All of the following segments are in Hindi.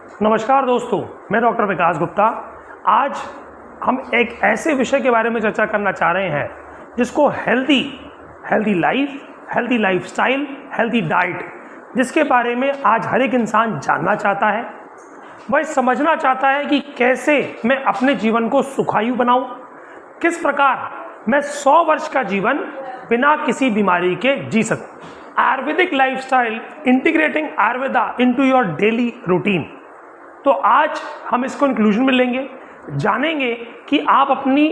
नमस्कार दोस्तों, मैं डॉक्टर विकास गुप्ता। आज हम एक ऐसे विषय के बारे में चर्चा करना चाह रहे हैं जिसको हेल्दी लाइफस्टाइल, हेल्दी डाइट, जिसके बारे में आज हर एक इंसान जानना चाहता है। वह समझना चाहता है कि कैसे मैं अपने जीवन को सुखायु बनाऊं, किस प्रकार मैं 100 वर्ष का जीवन बिना किसी बीमारी के जी सकूं। Ayurvedic lifestyle, integrating Ayurveda into your daily routine. तो आज हम इसको इंक्लूजन में लेंगे, जानेंगे कि आप अपनी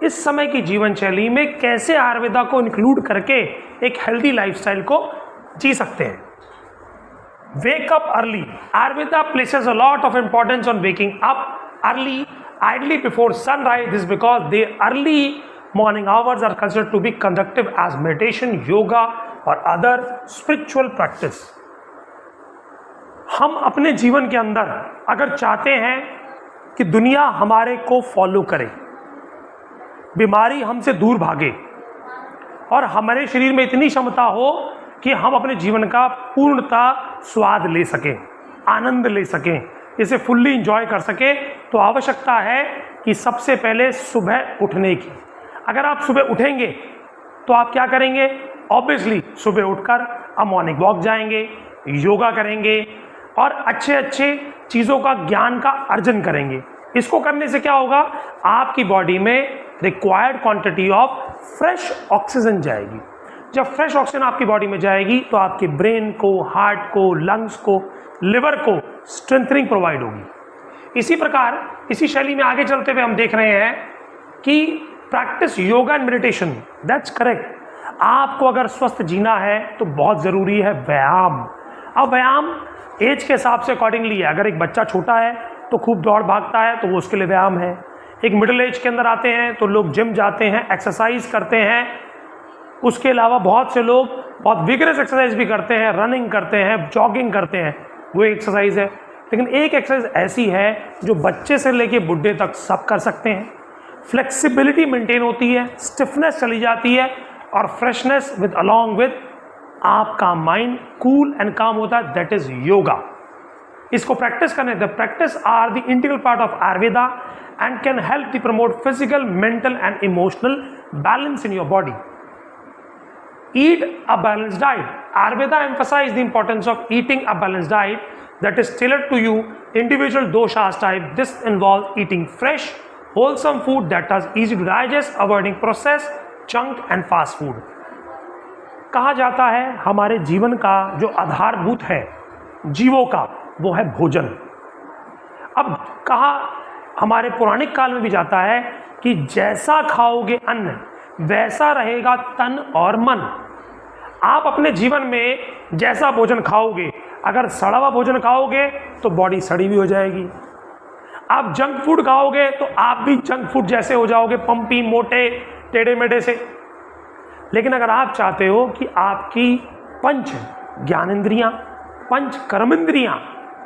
इस समय की जीवन शैली में कैसे आयुर्वेदा को इंक्लूड करके एक हेल्दी लाइफस्टाइल को जी सकते हैं। Wake up early. Ayurveda places a lot of importance on waking up early, ideally before sunrise. This is because the early morning hours are considered to be conductive as meditation, yoga or other spiritual practice. हम अपने जीवन के अंदर अगर चाहते हैं कि दुनिया हमारे को फॉलो करे, बीमारी हमसे दूर भागे और हमारे शरीर में इतनी क्षमता हो कि हम अपने जीवन का पूर्णतः स्वाद ले सकें, आनंद ले सकें, इसे फुल्ली इंजॉय कर सके, तो आवश्यकता है कि सबसे पहले सुबह उठने की। अगर आप सुबह उठेंगे तो आप क्या करेंगे? ऑब्वियसली सुबह उठकर आप मॉर्निंग वॉक जाएंगे, योगा करेंगे और अच्छे चीज़ों का ज्ञान का अर्जन करेंगे। इसको करने से क्या होगा? आपकी बॉडी में required quantity of fresh oxygen जाएगी। जब फ्रेश ऑक्सीजन आपकी बॉडी में जाएगी तो आपके ब्रेन को, हार्ट को, लंग्स को, लिवर को स्ट्रेंथनिंग प्रोवाइड होगी। इसी प्रकार इसी शैली में आगे चलते हुए हम देख रहे हैं कि practice yoga and meditation, that's correct. आपको अगर स्वस्थ जीना है तो बहुत ज़रूरी है व्यायाम। अब व्यायाम एज के हिसाब से अकॉर्डिंगली है। अगर एक बच्चा छोटा है तो खूब दौड़ भागता है तो वो उसके लिए व्यायाम है। एक मिडिल एज के अंदर आते हैं तो लोग जिम जाते हैं, एक्सरसाइज करते हैं। उसके अलावा बहुत से लोग बहुत विगरस एक्सरसाइज भी करते हैं, रनिंग करते हैं, जॉगिंग करते हैं, वो एक्सरसाइज है। लेकिन एक एक्सरसाइज ऐसी है जो बच्चे से लेके बुढ़े तक सब कर सकते हैं। फ्लेक्सिबिलिटी मेंटेन होती है, स्टिफनेस चली जाती है और फ्रेशनेस विद अलॉन्ग विद आपका माइंड कूल एंड काम होता है, दैट इज योगा। इसको प्रैक्टिस करने, the practice are the integral part of Ayurveda and can help to promote physical, mental and emotional balance in your body. Eat a balanced diet. Ayurveda emphasizes the importance of eating a balanced diet that is tailored to you individual doshas type. This involves eating fresh, wholesome food that is easy to digest, avoiding processed, junk and fast food. कहा जाता है हमारे जीवन का जो आधारभूत है जीवों का, वो है भोजन। अब कहा हमारे पौराणिक काल में भी जाता है कि जैसा खाओगे अन्न वैसा रहेगा तन और मन। आप अपने जीवन में जैसा भोजन खाओगे, अगर सड़ा हुआ भोजन खाओगे तो बॉडी सड़ी भी हो जाएगी। आप जंक फूड खाओगे तो आप भी जंक फूड जैसे हो जाओगे, पंपी, मोटे, टेढ़े मेढ़े से। लेकिन अगर आप चाहते हो कि आपकी पंच ज्ञानेंद्रियां, पंच कर्मेंद्रियां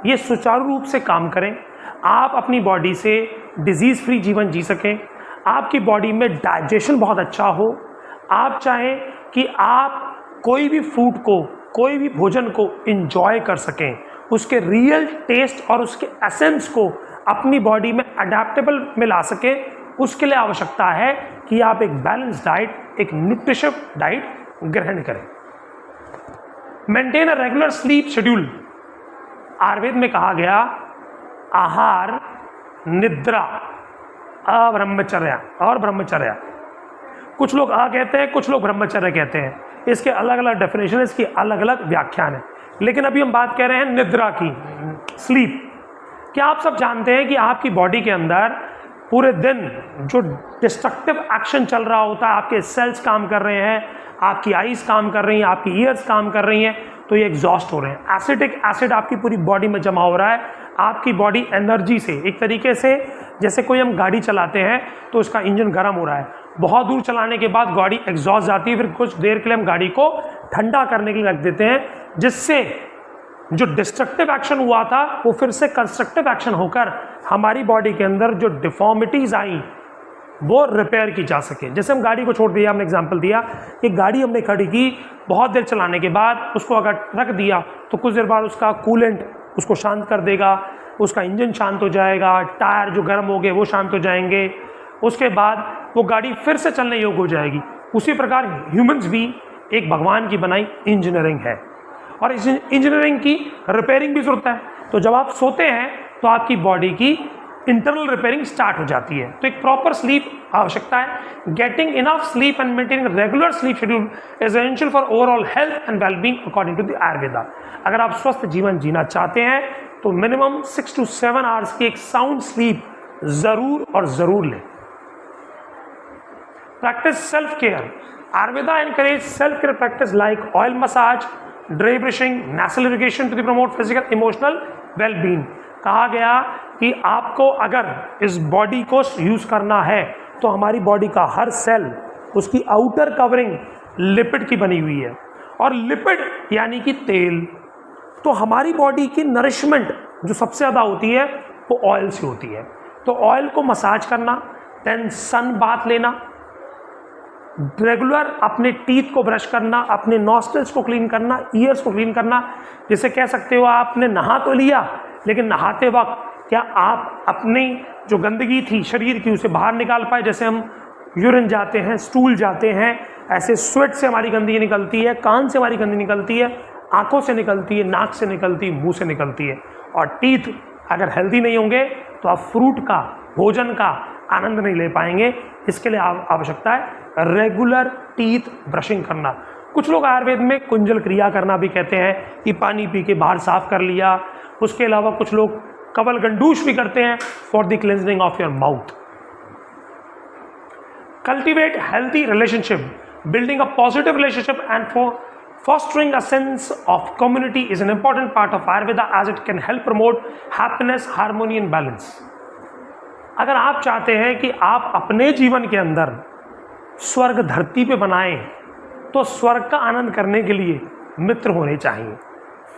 ये सुचारू रूप से काम करें, आप अपनी बॉडी से डिजीज फ्री जीवन जी सकें, आपकी बॉडी में डाइजेशन बहुत अच्छा हो, आप चाहें कि आप कोई भी फूड को, कोई भी भोजन को इंजॉय कर सकें, उसके रियल टेस्ट और उसके एसेंस को अपनी बॉडी में अडेप्टेबल में ला सकें, उसके लिए आवश्यकता है कि आप एक बैलेंस डाइट, एक न्यूट्रिशियस डाइट ग्रहण करें। Maintain a regular sleep schedule. Ayurveda में कहा गया आहार, निद्रा, ब्रह्मचर्या और ब्रह्मचर्या। कुछ लोग कहते हैं, कुछ लोग ब्रह्मचर्य कहते हैं। इसके अलग अलग डेफिनेशन, इसकी अलग अलग व्याख्यान है। लेकिन अभी हम बात कर रहे हैं निद्रा की, स्लीप। क्या आप सब जानते हैं कि आपकी बॉडी के अंदर पूरे दिन जो डिस्ट्रक्टिव एक्शन चल रहा होता है, आपके सेल्स काम कर रहे हैं, आपकी आईज काम कर रही हैं, आपकी ईयर्स काम कर रही हैं, तो ये एग्जॉस्ट हो रहे हैं। एसिडिक एसिड आपकी पूरी बॉडी में जमा हो रहा है। आपकी बॉडी एनर्जी से, एक तरीके से जैसे कोई हम गाड़ी चलाते हैं तो उसका इंजन गर्म हो रहा है, बहुत दूर चलाने के बाद गाड़ी एग्जॉस्ट जाती है, फिर कुछ देर के लिए हम गाड़ी को ठंडा करने के लिए रख देते हैं, जिससे जो डिस्ट्रक्टिव एक्शन हुआ था वो फिर से कंस्ट्रक्टिव एक्शन होकर हमारी बॉडी के अंदर जो डिफॉर्मिटीज आई वो रिपेयर की जा सके। जैसे हम गाड़ी को छोड़ दिया, हमने एग्जांपल दिया कि गाड़ी हमने खड़ी की, बहुत देर चलाने के बाद उसको अगर रख दिया तो कुछ देर बाद उसका कूलेंट उसको शांत कर देगा, उसका इंजन शांत हो जाएगा, टायर जो गर्म हो गए वो शांत हो जाएंगे, उसके बाद वो गाड़ी फिर से चलने योग्य हो जाएगी। उसी प्रकार ह्यूमंस भी एक भगवान की बनाई इंजीनियरिंग है, और इस इंजीनियरिंग की रिपेयरिंग भी जरूरत है। तो जब आप सोते हैं तो आपकी बॉडी की इंटरनल रिपेयरिंग स्टार्ट हो जाती है। तो एक प्रॉपर स्लीप आवश्यकता है। Getting enough sleep and maintaining regular sleep schedule is essential for overall health and wellbeing according to the Ayurveda. अगर आप स्वस्थ जीवन जीना चाहते हैं तो मिनिमम 6 to 7 आवर्स की एक साउंड स्लीप जरूर और जरूर लें। Practice self care. Ayurveda encourage self care practice like oil massage, dry brushing, nasal irrigation to promote physical emotional wellbeing. कहा गया कि आपको अगर इस बॉडी को यूज करना है तो हमारी बॉडी का हर सेल, उसकी आउटर कवरिंग लिपिड की बनी हुई है, और लिपिड यानी कि तेल। तो हमारी बॉडी की नरिशमेंट जो सबसे ज़्यादा होती है वो ऑयल से होती है। तो ऑयल को मसाज करना, देन सन बाथ लेना, रेगुलर अपने टीथ को ब्रश करना, अपने नॉस्ट्रल्स को क्लीन करना, ईयर्स को क्लीन करना। जैसे कह सकते हो आपने नहा तो लिया, लेकिन नहाते वक्त क्या आप अपनी जो गंदगी थी शरीर की उसे बाहर निकाल पाए? जैसे हम यूरिन जाते हैं, स्टूल जाते हैं, ऐसे स्वेट से हमारी गंदगी निकलती है, कान से हमारी गंदगी निकलती है, आंखों से निकलती है, नाक से निकलती है, मुंह से निकलती है। और टीथ अगर हेल्दी नहीं होंगे तो आप फ्रूट का, भोजन का आनंद नहीं ले पाएंगे। इसके लिए आवश्यकता है रेगुलर टीथ ब्रशिंग करना। कुछ लोग आयुर्वेद में कुंजल क्रिया करना भी कहते हैं कि पानी पी के बाहर साफ कर लिया। उसके अलावा कुछ लोग कवल गंडूश भी करते हैं for the cleansing of your mouth. Cultivate healthy relationship, building a positive relationship and for fostering a sense of community is an important part of Ayurveda as it can help promote happiness, harmony and balance. अगर आप चाहते हैं कि आप अपने जीवन के अंदर स्वर्ग धरती पे बनाएं तो स्वर्ग का आनंद करने के लिए मित्र होने चाहिए,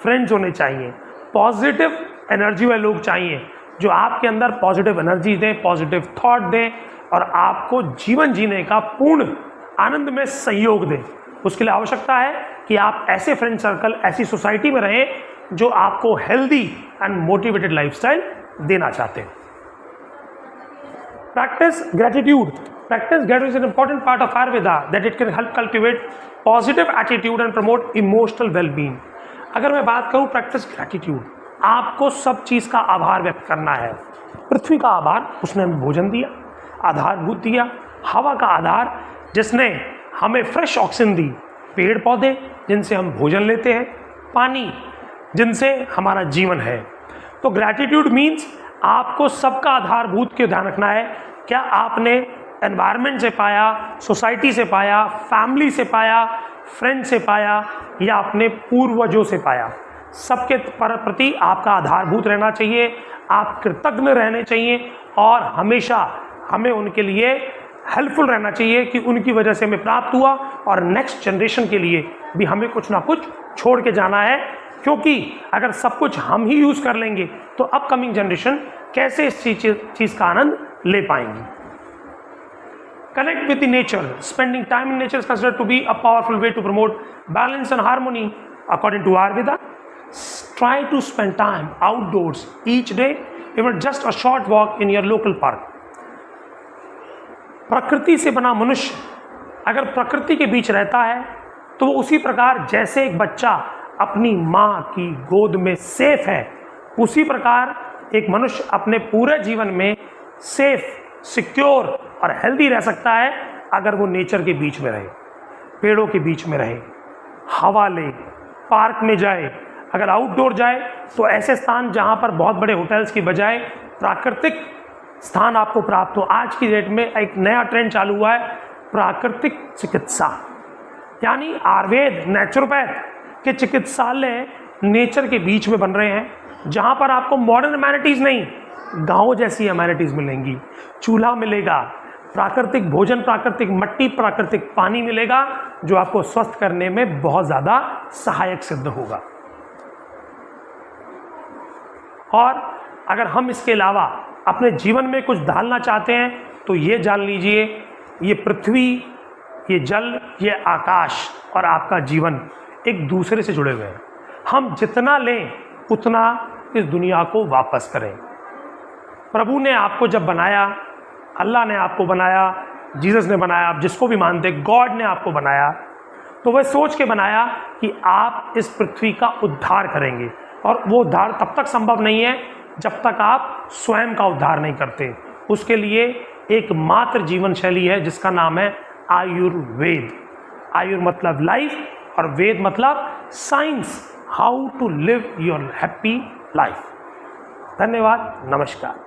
फ्रेंड्स होने चाहिए, पॉजिटिव एनर्जी वाले लोग चाहिए जो आपके अंदर पॉजिटिव एनर्जी दें, पॉजिटिव थॉट दें और आपको जीवन जीने का पूर्ण आनंद में सहयोग दें। उसके लिए आवश्यकता है कि आप ऐसे फ्रेंड सर्कल, ऐसी सोसाइटी में रहें जो आपको हेल्दी एंड मोटिवेटेड लाइफस्टाइल देना चाहते हैं। Practice gratitude. Practice gratitude is an important part of Ayurveda that it can help cultivate positive attitude and promote emotional wellbeing. अगर मैं बात करूं प्रैक्टिस ग्रेटिट्यूड, आपको सब चीज का आभार व्यक्त करना है। पृथ्वी का आभार, उसने हमें भोजन दिया, आधारभूत दिया। हवा का आधार, जिसने हमें फ्रेश ऑक्सीजन दी। पेड़ पौधे, जिनसे हम भोजन लेते हैं। पानी, जिनसे हमारा जीवन है। तो ग्रैटिट्यूड मीन्स आपको सबका आधारभूत के ध्यान रखना है। क्या आपने एनवायरनमेंट से पाया, सोसाइटी से पाया, फैमिली से पाया, फ्रेंड से पाया, या अपने पूर्वजों से पाया? सबके प्रति आपका आधारभूत रहना चाहिए, आप कृतज्ञ रहने चाहिए और हमेशा हमें उनके लिए हेल्पफुल रहना चाहिए कि उनकी वजह से हमें प्राप्त हुआ, और नेक्स्ट जनरेशन के लिए भी हमें कुछ ना कुछ छोड़ के जाना है। क्योंकि अगर सब कुछ हम ही यूज कर लेंगे तो अपकमिंग जनरेशन कैसे इस चीज का आनंद ले पाएंगी? Connect with the nature. Spending time in nature is considered to be a powerful way to promote balance and harmony according to Ayurveda. Try to spend time outdoors each day, even just a short walk in your local park. प्रकृति से बना मनुष्य अगर प्रकृति के बीच रहता है तो वो उसी प्रकार जैसे एक बच्चा अपनी माँ की गोद में सेफ है, उसी प्रकार एक मनुष्य अपने पूरे जीवन में सेफ, सिक्योर और हेल्दी रह सकता है अगर वो नेचर के बीच में रहे, पेड़ों के बीच में रहे, हवा ले, पार्क में जाए। अगर आउटडोर जाए तो ऐसे स्थान जहाँ पर बहुत बड़े होटल्स की बजाय प्राकृतिक स्थान आपको प्राप्त हो। आज की डेट में एक नया ट्रेंड चालू हुआ है, प्राकृतिक चिकित्सा, यानी आयुर्वेद, नेचुरोपैथ के चिकित्सालय नेचर के बीच में बन रहे हैं, जहां पर आपको मॉडर्न अमेनिटीज नहीं, गांव जैसी अमेनिटीज मिलेंगी। चूल्हा मिलेगा, प्राकृतिक भोजन, प्राकृतिक मट्टी, प्राकृतिक पानी मिलेगा, जो आपको स्वस्थ करने में बहुत ज़्यादा सहायक सिद्ध होगा। और अगर हम इसके अलावा अपने जीवन में कुछ ढालना चाहते हैं तो ये जान लीजिए, ये पृथ्वी, ये जल, ये आकाश और आपका जीवन एक दूसरे से जुड़े हुए हैं। हम जितना लें उतना इस दुनिया को वापस करें। प्रभु ने आपको जब बनाया, अल्लाह ने आपको बनाया, जीसस ने बनाया, आप जिसको भी मानते, गॉड ने आपको बनाया, तो वह सोच के बनाया कि आप इस पृथ्वी का उद्धार करेंगे। और वो उद्धार तब तक संभव नहीं है जब तक आप स्वयं का उद्धार नहीं करते। उसके लिए एक मात्र जीवन शैली है जिसका नाम है आयुर्वेद। आयुर मतलब लाइफ और वेद मतलब science, how to live your happy life. धन्यवाद, नमस्कार।